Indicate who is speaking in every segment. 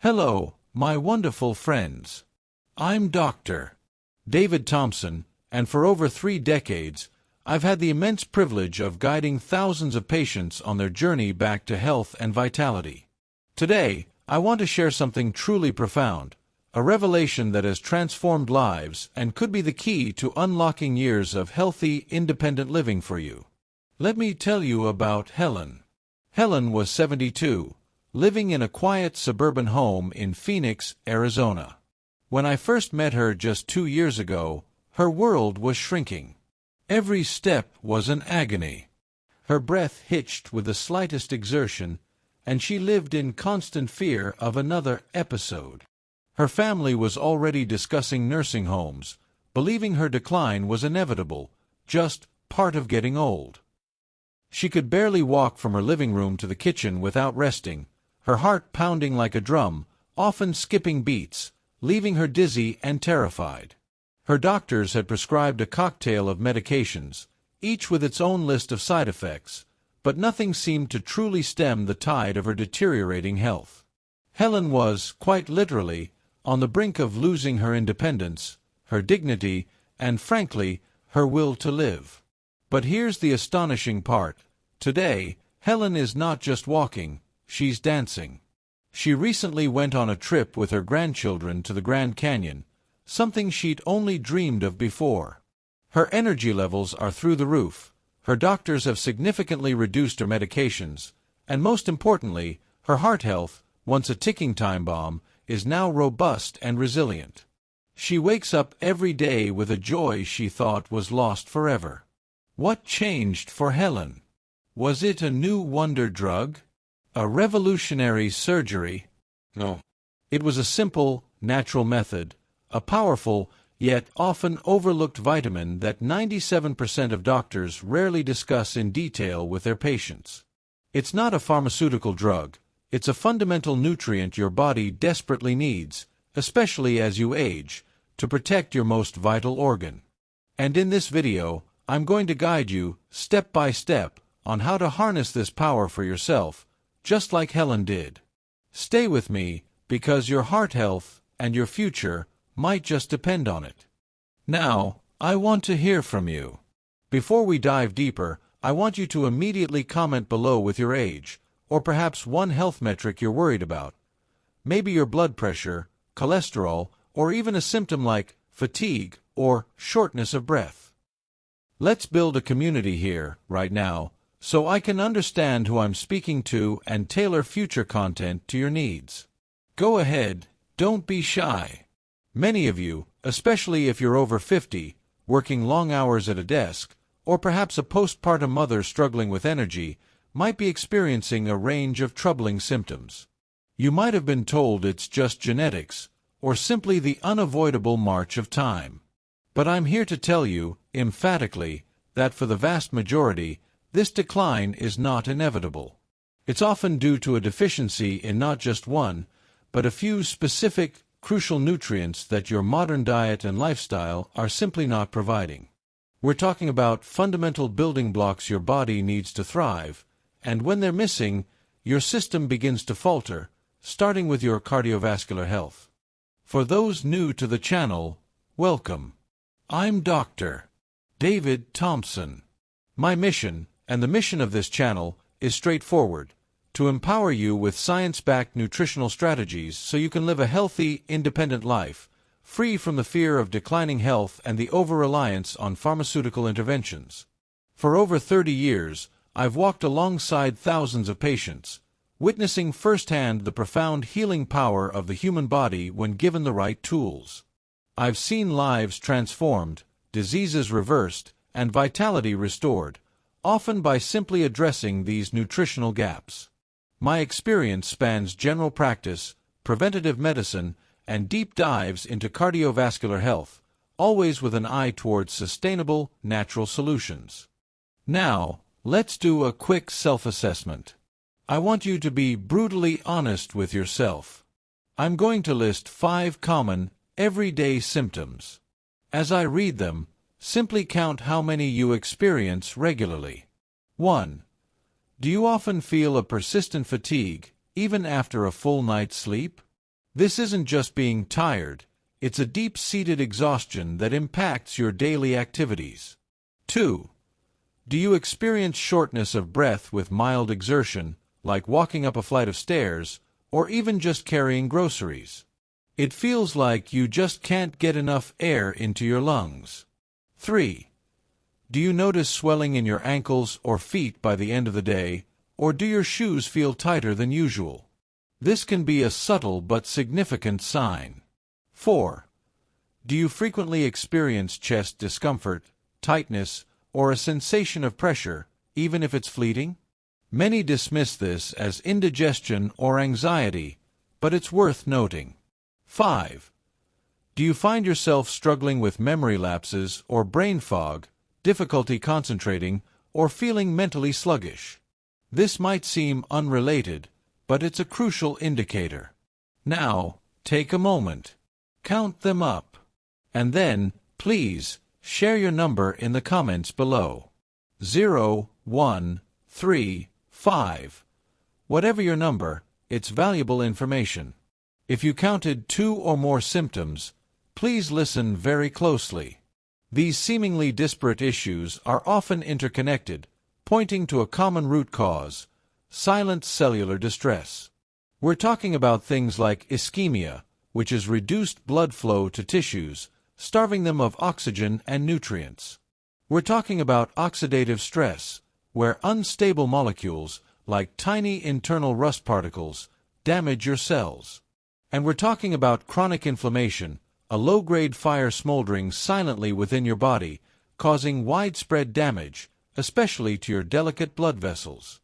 Speaker 1: Hello, my wonderful friends. I'm Dr. David Thompson, and for over 3 decades, I've had the immense privilege of guiding thousands of patients on their journey back to health and vitality. Today, I want to share something truly profound, a revelation that has transformed lives and could be the key to unlocking years of healthy, independent living for you. Let me tell you about Helen. Helen was 72, living in a quiet suburban home in Phoenix, Arizona. When I first met her just 2 years ago, her world was shrinking. Every step was an agony. Her breath hitched with the slightest exertion, and she lived in constant fear of another episode. Her family was already discussing nursing homes, believing her decline was inevitable, just part of getting old. She could barely walk from her living room to the kitchen without resting, her heart pounding like a drum, often skipping beats, leaving her dizzy and terrified. Her doctors had prescribed a cocktail of medications, each with its own list of side effects, but nothing seemed to truly stem the tide of her deteriorating health. Helen was, quite literally, on the brink of losing her independence, her dignity, and frankly, her will to live. But here's the astonishing part. Today, Helen is not just walking, she's dancing. She recently went on a trip with her grandchildren to the Grand Canyon, something she'd only dreamed of before. Her energy levels are through the roof, her doctors have significantly reduced her medications, and most importantly, her heart health, once a ticking time bomb, is now robust and resilient. She wakes up every day with a joy she thought was lost forever. What changed for Helen? Was it a new wonder drug? A revolutionary surgery? No. It was a simple, natural method, a powerful, yet often overlooked vitamin that 97% of doctors rarely discuss in detail with their patients. It's not a pharmaceutical drug. It's a fundamental nutrient your body desperately needs, especially as you age, to protect your most vital organ. And in this video, I'm going to guide you, step by step, on how to harness this power for yourself, just like Helen did. Stay with me, because your heart health and your future might just depend on it. Now, I want to hear from you. Before we dive deeper, I want you to immediately comment below with your age, or perhaps one health metric you're worried about. Maybe your blood pressure, cholesterol, or even a symptom like fatigue or shortness of breath. Let's build a community here, right now, so I can understand who I'm speaking to and tailor future content to your needs. Go ahead, don't be shy. Many of you, especially if you're over 50, working long hours at a desk, or perhaps a postpartum mother struggling with energy, might be experiencing a range of troubling symptoms. You might have been told it's just genetics, or simply the unavoidable march of time. But I'm here to tell you, emphatically, that for the vast majority, this decline is not inevitable. It's often due to a deficiency in not just one, but a few specific, crucial nutrients that your modern diet and lifestyle are simply not providing. We're talking about fundamental building blocks your body needs to thrive, and when they're missing, your system begins to falter, starting with your cardiovascular health. For those new to the channel, welcome. I'm Dr. David Thompson. My mission, and the mission of this channel, is straightforward: to empower you with science-backed nutritional strategies so you can live a healthy, independent life, free from the fear of declining health and the over-reliance on pharmaceutical interventions. For over 30 years, I've walked alongside thousands of patients, witnessing firsthand the profound healing power of the human body when given the right tools. I've seen lives transformed, diseases reversed, and vitality restored, often by simply addressing these nutritional gaps. My experience spans general practice, preventative medicine, and deep dives into cardiovascular health, always with an eye towards sustainable, natural solutions. Now, let's do a quick self-assessment. I want you to be brutally honest with yourself. I'm going to list 5 common, everyday symptoms. As I read them, simply count how many you experience regularly. 1. Do you often feel a persistent fatigue, even after a full night's sleep? This isn't just being tired, it's a deep-seated exhaustion that impacts your daily activities. 2. Do you experience shortness of breath with mild exertion, like walking up a flight of stairs, or even just carrying groceries? It feels like you just can't get enough air into your lungs. 3. Do you notice swelling in your ankles or feet by the end of the day, or do your shoes feel tighter than usual? This can be a subtle but significant sign. 4. Do you frequently experience chest discomfort, tightness, or a sensation of pressure, even if it's fleeting? Many dismiss this as indigestion or anxiety, but it's worth noting. 5. Do you find yourself struggling with memory lapses or brain fog, difficulty concentrating, or feeling mentally sluggish? This might seem unrelated, but it's a crucial indicator. Now, take a moment. Count them up. And then, please, share your number in the comments below. 0, 1, 3, 5. Whatever your number, it's valuable information. If you counted 2 or more symptoms, please listen very closely. These seemingly disparate issues are often interconnected, pointing to a common root cause: silent cellular distress. We're talking about things like ischemia, which is reduced blood flow to tissues, starving them of oxygen and nutrients. We're talking about oxidative stress, where unstable molecules, like tiny internal rust particles, damage your cells. And we're talking about chronic inflammation, a low-grade fire smoldering silently within your body, causing widespread damage, especially to your delicate blood vessels.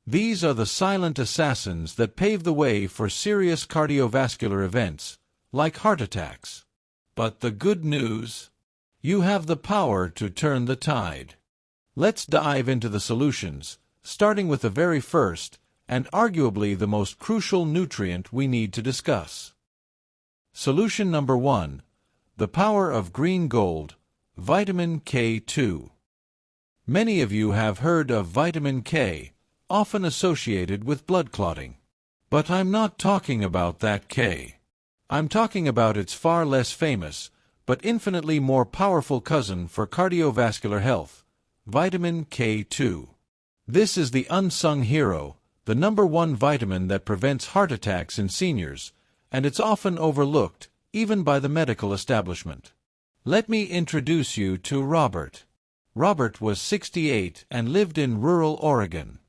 Speaker 1: These are the silent assassins that pave the way for serious cardiovascular events, like heart attacks. But the good news? You have the power to turn the tide. Let's dive into the solutions, starting with the very first, and arguably the most crucial nutrient we need to discuss. Solution number 1. The power of green gold, vitamin K2. Many of you have heard of vitamin K, often associated with blood clotting. But I'm not talking about that K. I'm talking about its far less famous, but infinitely more powerful cousin for cardiovascular health, vitamin K2. This is the unsung hero, the number 1 vitamin that prevents heart attacks in seniors, and it's often overlooked, even by the medical establishment. Let me introduce you to Robert. Robert was 68 and lived in rural Oregon.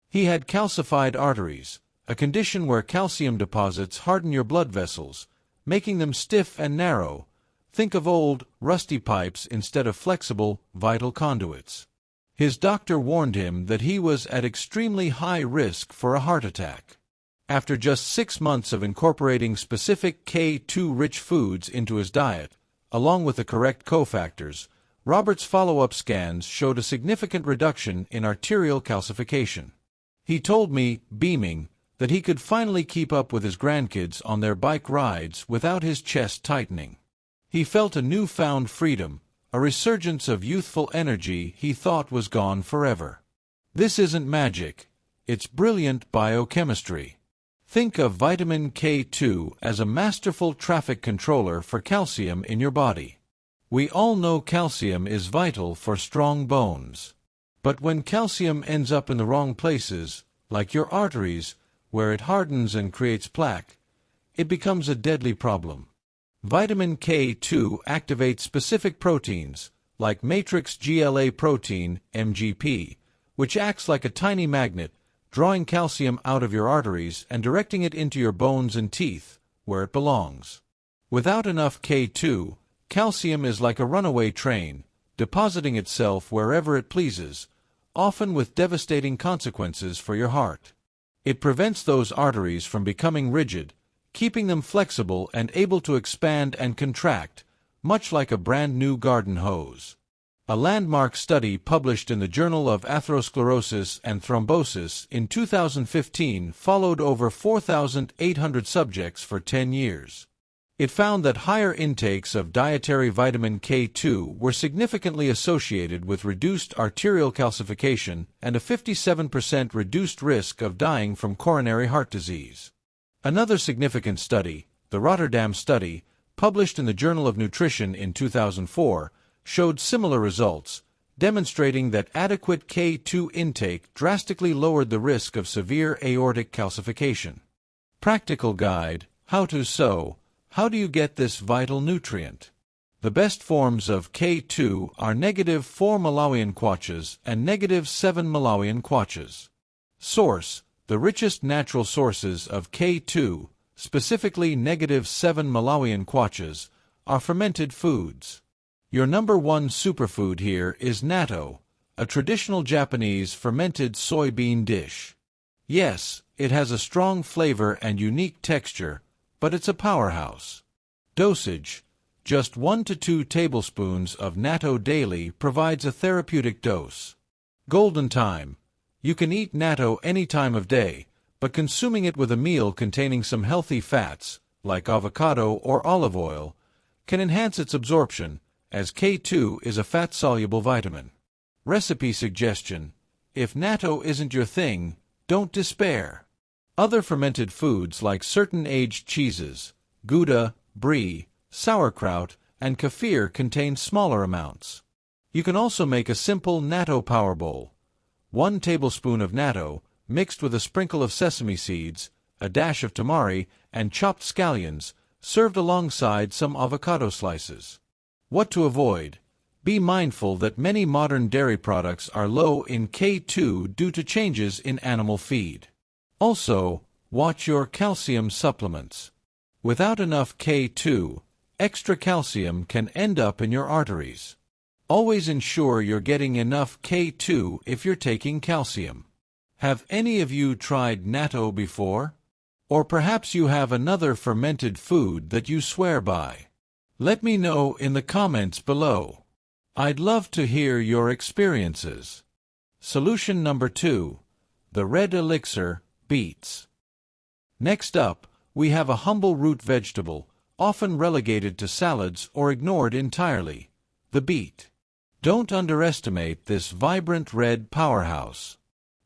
Speaker 1: He had calcified arteries, a condition where calcium deposits harden your blood vessels, making them stiff and narrow. Think of old, rusty pipes instead of flexible, vital conduits. His doctor warned him that he was at extremely high risk for a heart attack. After just 6 months of incorporating specific K2-rich foods into his diet, along with the correct cofactors, Robert's follow-up scans showed a significant reduction in arterial calcification. He told me, beaming, that he could finally keep up with his grandkids on their bike rides without his chest tightening. He felt a newfound freedom, a resurgence of youthful energy he thought was gone forever. This isn't magic, it's brilliant biochemistry. Think of vitamin K2 as a masterful traffic controller for calcium in your body. We all know calcium is vital for strong bones. But when calcium ends up in the wrong places, like your arteries, where it hardens and creates plaque, it becomes a deadly problem. Vitamin K2 activates specific proteins, like matrix GLA protein, MGP, which acts like a tiny magnet, drawing calcium out of your arteries and directing it into your bones and teeth, where it belongs. Without enough K2, calcium is like a runaway train, depositing itself wherever it pleases, often with devastating consequences for your heart. It prevents those arteries from becoming rigid, keeping them flexible and able to expand and contract, much like a brand-new garden hose. A landmark study published in the Journal of Atherosclerosis and Thrombosis in 2015 followed over 4,800 subjects for 10 years. It found that higher intakes of dietary vitamin K2 were significantly associated with reduced arterial calcification and a 57% reduced risk of dying from coronary heart disease. Another significant study, the Rotterdam study, published in the Journal of Nutrition in 2004, showed similar results, demonstrating that adequate K2 intake drastically lowered the risk of severe aortic calcification. Practical guide: how do you get this vital nutrient? The best forms of K2 are -4 Malawian kwaches and -7 Malawian kwaches. Source: the richest natural sources of K2, specifically -7 Malawian kwaches, are fermented foods. Your number one superfood here is natto, a traditional Japanese fermented soybean dish. Yes, it has a strong flavor and unique texture, but it's a powerhouse. Dosage: just 1 to 2 tablespoons of natto daily provides a therapeutic dose. Golden time: you can eat natto any time of day, but consuming it with a meal containing some healthy fats, like avocado or olive oil, can enhance its absorption, as K2 is a fat-soluble vitamin. Recipe suggestion: if natto isn't your thing, don't despair. Other fermented foods like certain aged cheeses, Gouda, brie, sauerkraut, and kefir contain smaller amounts. You can also make a simple natto power bowl. 1 tablespoon of natto, mixed with a sprinkle of sesame seeds, a dash of tamari, and chopped scallions, served alongside some avocado slices. What to avoid: be mindful that many modern dairy products are low in K2 due to changes in animal feed. Also, watch your calcium supplements. Without enough K2, extra calcium can end up in your arteries. Always ensure you're getting enough K2 if you're taking calcium. Have any of you tried natto before? Or perhaps you have another fermented food that you swear by. Let me know in the comments below. I'd love to hear your experiences. Solution number 2. The Red Elixir, beets. Next up, we have a humble root vegetable, often relegated to salads or ignored entirely: the beet. Don't underestimate this vibrant red powerhouse.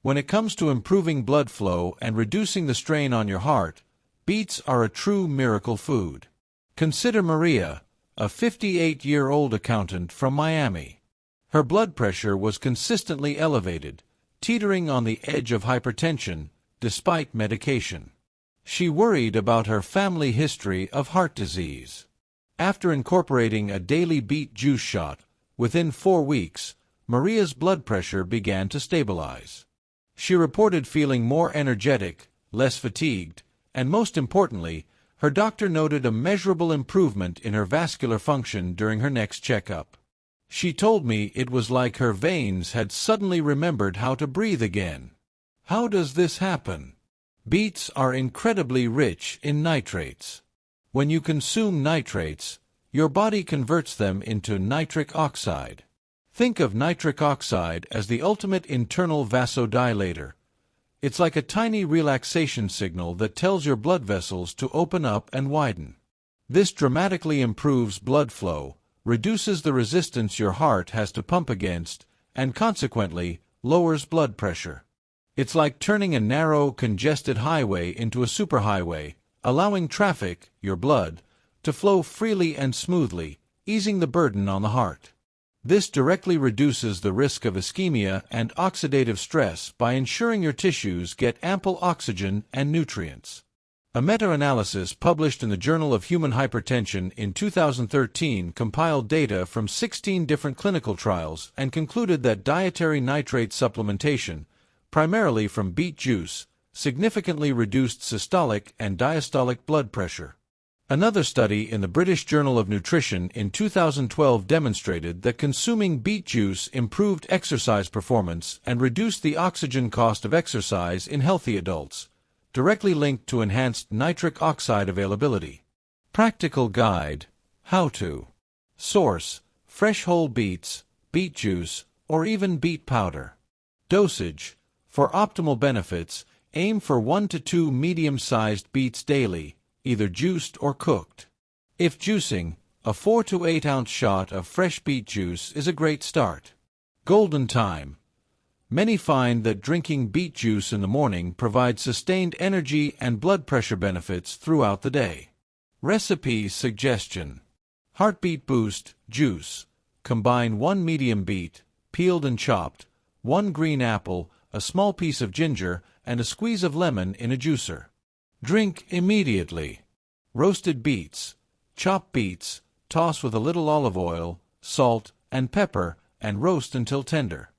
Speaker 1: When it comes to improving blood flow and reducing the strain on your heart, beets are a true miracle food. Consider Maria, a 58-year-old accountant from Miami. Her blood pressure was consistently elevated, teetering on the edge of hypertension, despite medication. She worried about her family history of heart disease. After incorporating a daily beet juice shot, within 4 weeks, Maria's blood pressure began to stabilize. She reported feeling more energetic, less fatigued, and most importantly, her doctor noted a measurable improvement in her vascular function during her next checkup. She told me it was like her veins had suddenly remembered how to breathe again. How does this happen? Beets are incredibly rich in nitrates. When you consume nitrates, your body converts them into nitric oxide. Think of nitric oxide as the ultimate internal vasodilator. It's like a tiny relaxation signal that tells your blood vessels to open up and widen. This dramatically improves blood flow, reduces the resistance your heart has to pump against, and consequently, lowers blood pressure. It's like turning a narrow, congested highway into a superhighway, allowing traffic, your blood, to flow freely and smoothly, easing the burden on the heart. This directly reduces the risk of ischemia and oxidative stress by ensuring your tissues get ample oxygen and nutrients. A meta-analysis published in the Journal of Human Hypertension in 2013 compiled data from 16 different clinical trials and concluded that dietary nitrate supplementation, primarily from beet juice, significantly reduced systolic and diastolic blood pressure. Another study in the British Journal of Nutrition in 2012 demonstrated that consuming beet juice improved exercise performance and reduced the oxygen cost of exercise in healthy adults, directly linked to enhanced nitric oxide availability. Practical guide: how to. Source: fresh whole beets, beet juice, or even beet powder. Dosage: for optimal benefits, aim for 1 to 2 medium-sized beets daily, either juiced or cooked. If juicing, a 4 to 8 ounce shot of fresh beet juice is a great start. Golden time: many find that drinking beet juice in the morning provides sustained energy and blood pressure benefits throughout the day. Recipe suggestion. Heartbeat boost, juice. Combine 1 medium beet, peeled and chopped, 1 green apple, a small piece of ginger, and a squeeze of lemon in a juicer. Drink immediately. Roasted beets. Chop beets, toss with a little olive oil, salt, and pepper, and roast until tender.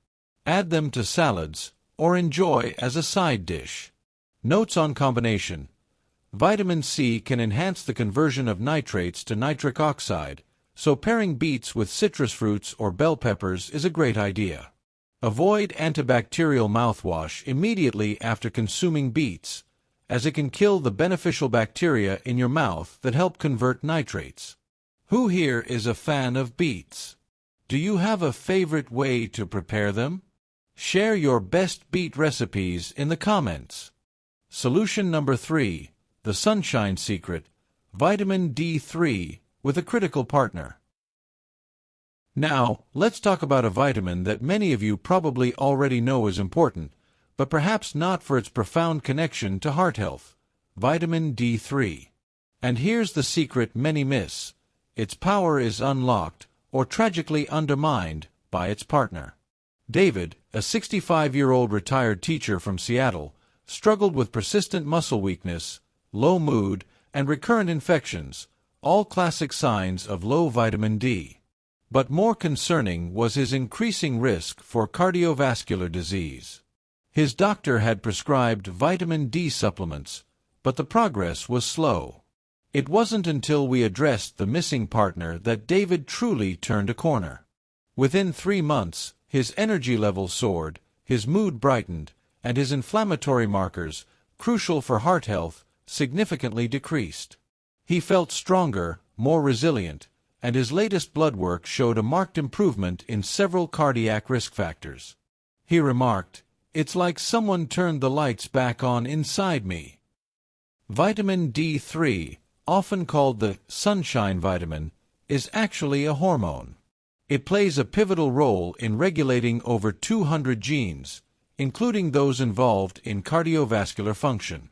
Speaker 1: Add them to salads, or enjoy as a side dish. Notes on combination. Vitamin C can enhance the conversion of nitrates to nitric oxide, so pairing beets with citrus fruits or bell peppers is a great idea. Avoid antibacterial mouthwash immediately after consuming beets, as it can kill the beneficial bacteria in your mouth that help convert nitrates. Who here is a fan of beets? Do you have a favorite way to prepare them? Share your best beet recipes in the comments. Solution number 3. The Sunshine Secret, Vitamin D3 with a critical partner. Now, let's talk about a vitamin that many of you probably already know is important, but perhaps not for its profound connection to heart health, vitamin D3. And here's the secret many miss. Its power is unlocked, or tragically undermined, by its partner. David, a 65-year-old retired teacher from Seattle, struggled with persistent muscle weakness, low mood, and recurrent infections, all classic signs of low vitamin D. But more concerning was his increasing risk for cardiovascular disease. His doctor had prescribed vitamin D supplements, but the progress was slow. It wasn't until we addressed the missing partner that David truly turned a corner. Within 3 months, his energy level soared, his mood brightened, and his inflammatory markers, crucial for heart health, significantly decreased. He felt stronger, more resilient, and his latest blood work showed a marked improvement in several cardiac risk factors. He remarked, "It's like someone turned the lights back on inside me." Vitamin D3, often called the sunshine vitamin, is actually a hormone. It plays a pivotal role in regulating over 200 genes, including those involved in cardiovascular function.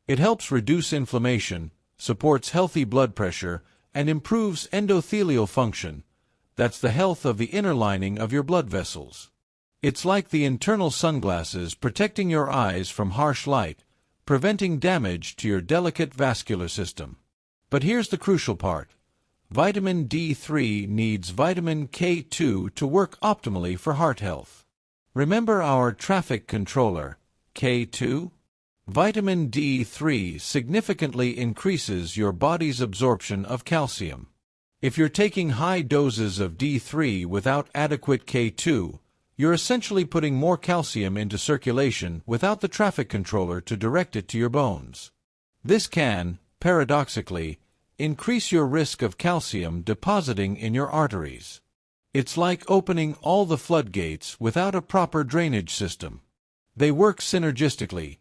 Speaker 1: It helps reduce inflammation, supports healthy blood pressure, and improves endothelial function. That's the health of the inner lining of your blood vessels. It's like the internal sunglasses protecting your eyes from harsh light, preventing damage to your delicate vascular system. But here's the crucial part. Vitamin D3 needs vitamin K2 to work optimally for heart health. Remember our traffic controller, K2? Vitamin D3 significantly increases your body's absorption of calcium. If you're taking high doses of D3 without adequate K2, you're essentially putting more calcium into circulation without the traffic controller to direct it to your bones. This can, paradoxically, increase your risk of calcium depositing in your arteries. It's like opening all the floodgates without a proper drainage system. They work synergistically.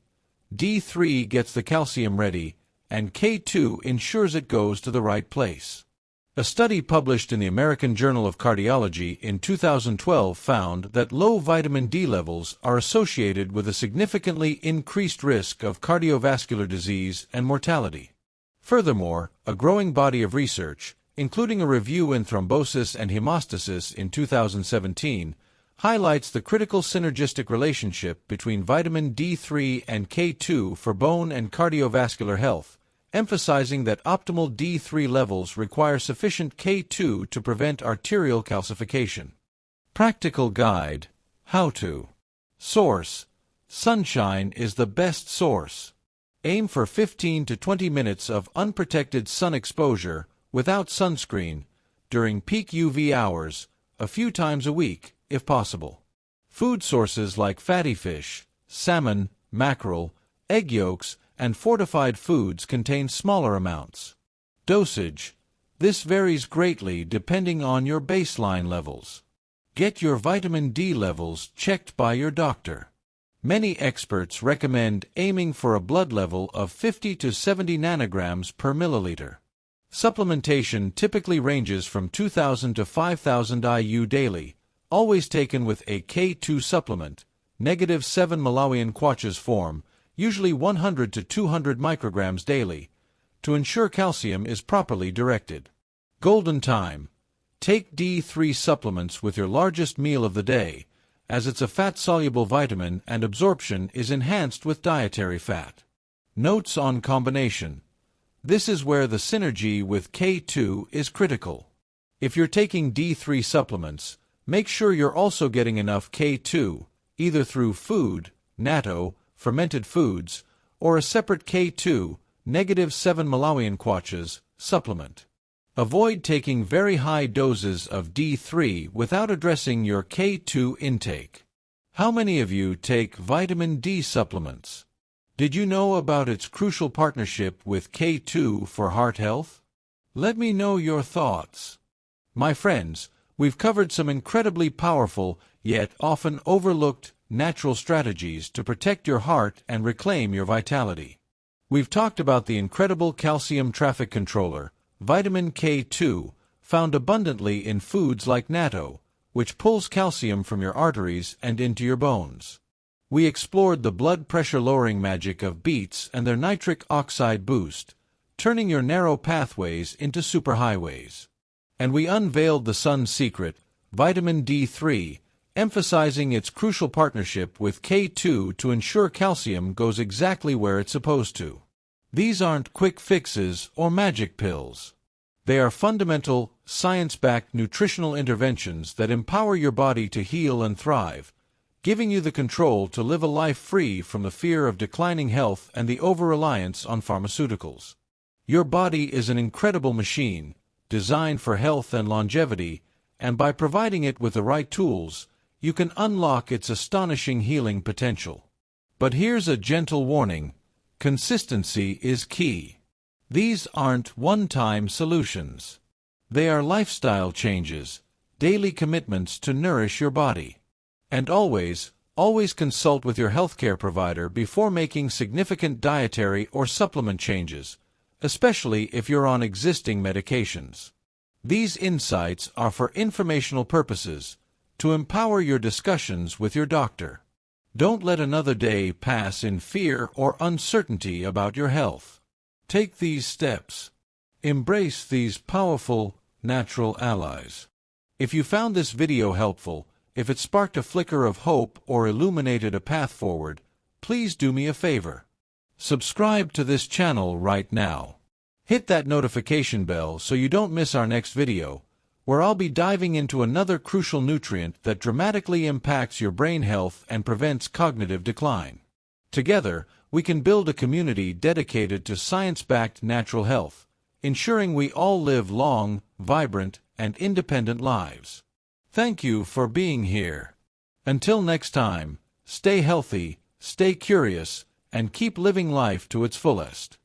Speaker 1: D3 gets the calcium ready, and K2 ensures it goes to the right place. A study published in the American Journal of Cardiology in 2012 found that low vitamin D levels are associated with a significantly increased risk of cardiovascular disease and mortality. Furthermore, a growing body of research, including a review in Thrombosis and Hemostasis in 2017, highlights the critical synergistic relationship between vitamin D3 and K2 for bone and cardiovascular health, emphasizing that optimal D3 levels require sufficient K2 to prevent arterial calcification. Practical Guide: How to. Source: Sunshine is the best source. Aim for 15 to 20 minutes of unprotected sun exposure without sunscreen during peak UV hours, a few times a week, if possible. Food sources like fatty fish, salmon, mackerel, egg yolks, and fortified foods contain smaller amounts. Dosage: this varies greatly depending on your baseline levels. Get your vitamin D levels checked by your doctor. Many experts recommend aiming for a blood level of 50 to 70 nanograms per milliliter. Supplementation typically ranges from 2,000 to 5,000 IU daily, always taken with a K2 supplement, -7 Malawian kwacha's form, usually 100 to 200 micrograms daily. to ensure calcium is properly directed. Golden time. Take D3 supplements with your largest meal of the day, as it's a fat-soluble vitamin and absorption is enhanced with dietary fat. Notes on combination. This is where the synergy with K2 is critical. If you're taking D3 supplements, make sure you're also getting enough K2, either through food, natto, fermented foods, or a separate K2, -7 Malawian kwachas, supplement. Avoid taking very high doses of D3 without addressing your K2 intake. How many of you take vitamin D supplements? Did you know about its crucial partnership with K2 for heart health? Let me know your thoughts. My friends, we've covered some incredibly powerful, yet often overlooked, natural strategies to protect your heart and reclaim your vitality. We've talked about the incredible calcium traffic controller, vitamin K2, found abundantly in foods like natto, which pulls calcium from your arteries and into your bones. We explored the blood pressure-lowering magic of beets and their nitric oxide boost, turning your narrow pathways into superhighways. And we unveiled the sun's secret, vitamin D3, emphasizing its crucial partnership with K2 to ensure calcium goes exactly where it's supposed to. These aren't quick fixes or magic pills. They are fundamental, science-backed nutritional interventions that empower your body to heal and thrive, giving you the control to live a life free from the fear of declining health and the over-reliance on pharmaceuticals. Your body is an incredible machine, designed for health and longevity, and by providing it with the right tools, you can unlock its astonishing healing potential. But here's a gentle warning: consistency is key. These aren't one-time solutions. They are lifestyle changes, daily commitments to nourish your body. And always consult with your healthcare provider before making significant dietary or supplement changes, especially if you're on existing medications. These insights are for informational purposes, to empower your discussions with your doctor. Don't let another day pass in fear or uncertainty about your health. Take these steps. Embrace these powerful, natural allies. If you found this video helpful, if it sparked a flicker of hope or illuminated a path forward, please do me a favor. Subscribe to this channel right now. Hit that notification bell so you don't miss our next video, where I'll be diving into another crucial nutrient that dramatically impacts your brain health and prevents cognitive decline. Together, we can build a community dedicated to science-backed natural health, ensuring we all live long, vibrant, and independent lives. Thank you for being here. Until next time, stay healthy, stay curious, and keep living life to its fullest.